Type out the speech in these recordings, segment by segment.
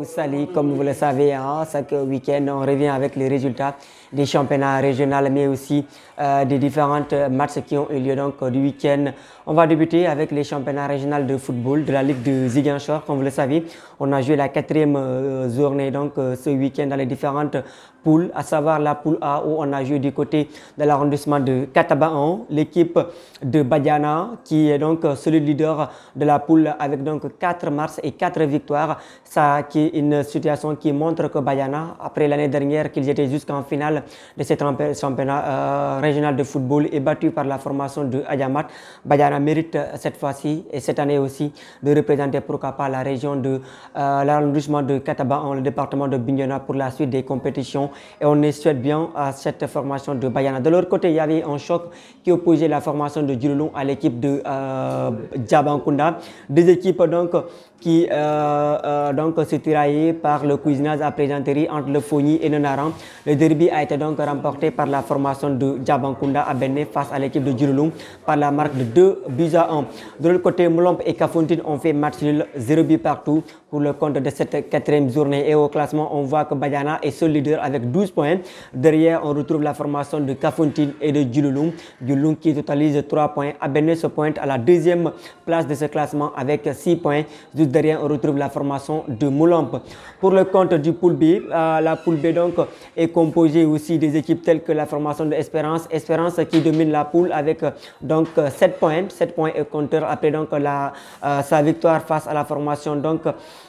vous salue, comme vous le savez, hein, chaque week-end, on revient avec les résultats des championnats régionaux, mais aussi des différentes matchs qui ont eu lieu donc, du week-end. On va débuter avec les championnats régionaux de football de la Ligue de Ziguinchor. Comme vous le savez, on a joué la quatrième journée donc, ce week-end dans les différentes poules, à savoir la poule A où on a joué du côté de l'arrondissement de Katabaon, l'équipe de Badiana qui est donc celui leader de la poule avec donc 4 matchs et 4 victoires. Ça qui est une situation qui montre que Badiana, après l'année dernière qu'ils étaient jusqu'en finale de ce championnat régional de football, est battu par la formation de Ayamat. Badiana mérite cette fois-ci et cette année aussi de représenter pourquoi pas la région de l'arrondissement de Katabaon, le département de Bignona pour la suite des compétitions. Et on souhaite bien à cette formation de Badiana. De l'autre côté, il y avait un choc qui opposait la formation de Djululung à l'équipe de Djabankunda. Deux équipes donc qui se tiraillent par le cousinage à plaisanterie entre le Fogny et le Naran. Le derby a été donc remporté par la formation de Djabankunda à Bené face à l'équipe de Djululung par la marque de 2-1. De l'autre côté, Moulomp et Kafountine ont fait match nul 0 but partout pour le compte de cette quatrième journée. Et au classement, on voit que Badiana est seul leader avec 12 points. Derrière, on retrouve la formation de Kafountine et de Djululung. Djululung qui totalise 3 points. Abéné se pointe à la deuxième place de ce classement avec 6 points. Juste derrière, on retrouve la formation de Moulomp. Pour le compte du pool B, la pool B donc est composée aussi des équipes telles que la formation de Espérance. Espérance qui domine la poule avec donc 7 points. 7 points et compteur après donc sa victoire face à la formation donc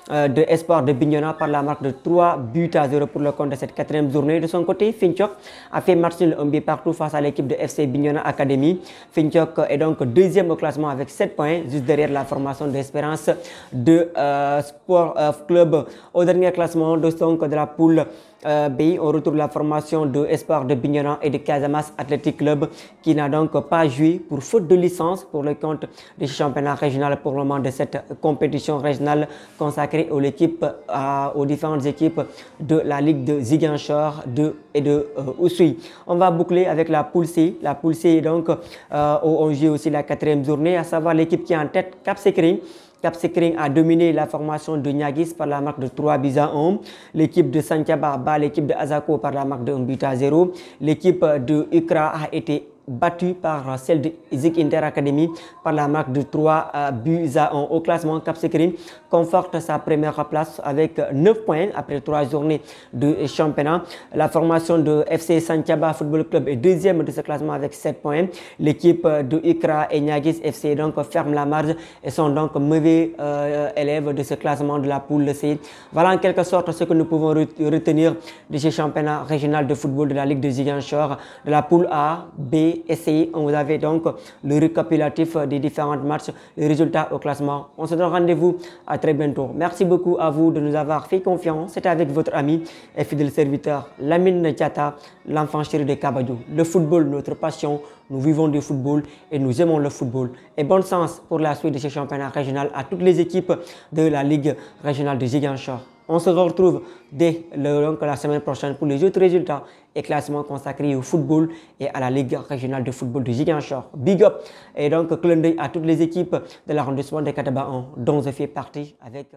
de Espoir de Bignona par la marque de 3-0 pour le compte de cette quatrième journée. De son côté, Finchok a fait match nul un but partout face à l'équipe de FC Bignona Academy. Finchok est donc deuxième au classement avec 7 points, juste derrière la formation d'Espérance de Sport Club. Au dernier classement de la poule B, on retrouve la formation de Espoir de Bignona et de Casamas Athletic Club qui n'a donc pas joué pour faute de licence pour le compte du championnat régional pour le moment de cette compétition régionale consacrée aux différentes équipes de la Ligue de Ziguinchor et de Oussouye. On va boucler avec la poule C. La poule C donc où on joue aussi la quatrième journée, à savoir l'équipe qui est en tête, Cap Skirring. Cap Skirring a dominé la formation de Niagis par la marque de 3-1. L'équipe de Santiaba bat l'équipe de Azako par la marque de 1-0. L'équipe de Ukra a été battue par celle de Zik Inter Academy par la marque de 3-1. Au classement, Cap Skirring conforte sa première place avec 9 points après 3 journées de championnat. La formation de FC Santiaba Football Club est deuxième de ce classement avec 7 points. L'équipe de Ikra et Niagis FC donc ferme la marge et sont donc mauvais élèves de ce classement de la poule C. Voilà en quelque sorte ce que nous pouvons retenir de ce championnat régional de football de la Ligue de Ziguinchor, de la poule A, B, essayez. On vous avait donc le récapitulatif des différents matchs, les résultats au classement. On se donne rendez-vous à très bientôt. Merci beaucoup à vous de nous avoir fait confiance. C'était avec votre ami et fidèle serviteur Lamine Diatta, l'enfant chéri de Kabadou. Le football, notre passion. Nous vivons du football et nous aimons le football. Et bon sens pour la suite de ce championnat régional à toutes les équipes de la Ligue régionale de Ziguinchor. On se retrouve dès la semaine prochaine pour les autres résultats et classements consacrés au football et à la Ligue régionale de football de Ziguinchor. Big up! Et donc, clin d'œil à toutes les équipes de l'arrondissement de Katabaon dont je fais partie avec...